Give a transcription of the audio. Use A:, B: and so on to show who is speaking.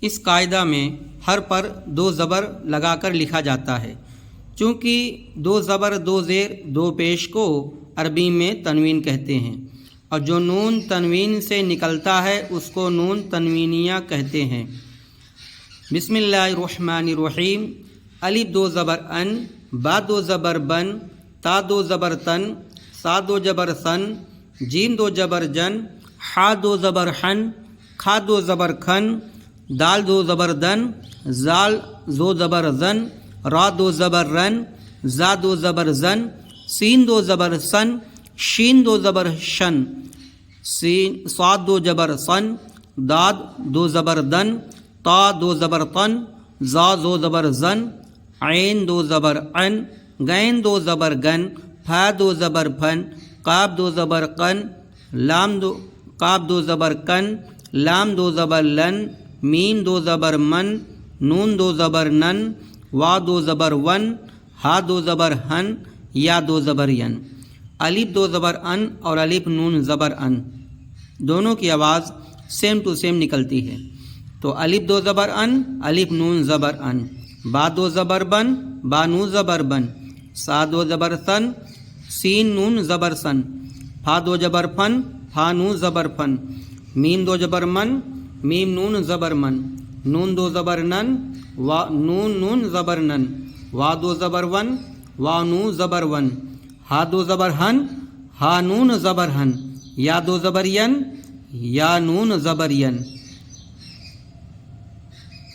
A: اس قاعدہ میں ہر پر دو زبر لگا کر لکھا جاتا ہے، چونکہ دو زبر دو زیر دو پیش کو عربی میں تنوین کہتے ہیں، اور جو نون تنوین سے نکلتا ہے اس کو نون تنوینیہ کہتے ہیں۔ بسم اللہ الرحمن الرحیم۔ الف دو زبر ان، با دو زبر بن، تا دو زبر تن، سا دو زبر سن، جیم دو زبر جن، حا دو زبر حن، کھا دو زبر کھن، دال دو زبر دن، زال دو زبر زن، را دو زبر رن، زا دو زبر زن، سین دو زبر سن، شین دو زبر شن، صاد دو زبر سن، داد دو زبر دن، تا دو زبر تن، زا دو زبر زن، عین دو زبر ان، غین دو زبر گن، پھا دو زبر پھن، قاب دو زبر قن، قاب دو زبر کن، لام دو زبر لن، میم دو زبر من، نون دو زبر نن، وا دو زبر ون، ہا دو زبر ہن، یا دو زبر ین۔ الف دو زبر ان اور الف نون زبر ان دونوں کی آواز سیم ٹو سیم نکلتی ہے، تو الف دو زبر ان، الف نون زبر ان، با دو زبر بن، با نون زبر بن، سا دو زبر سن، سین نون زبر سن، پھا دو زبر پھن، پھا نون زبر پھن، میم دو زبر من، میم نون زبر من، نون دو زبر نن، نون نون زبر نن، وا دو زبر ون، وا نون زبر ون، ہا دو زبر ہن، ہا نون زبر ہن، یا دو زبر ین، یا نون زبر ین۔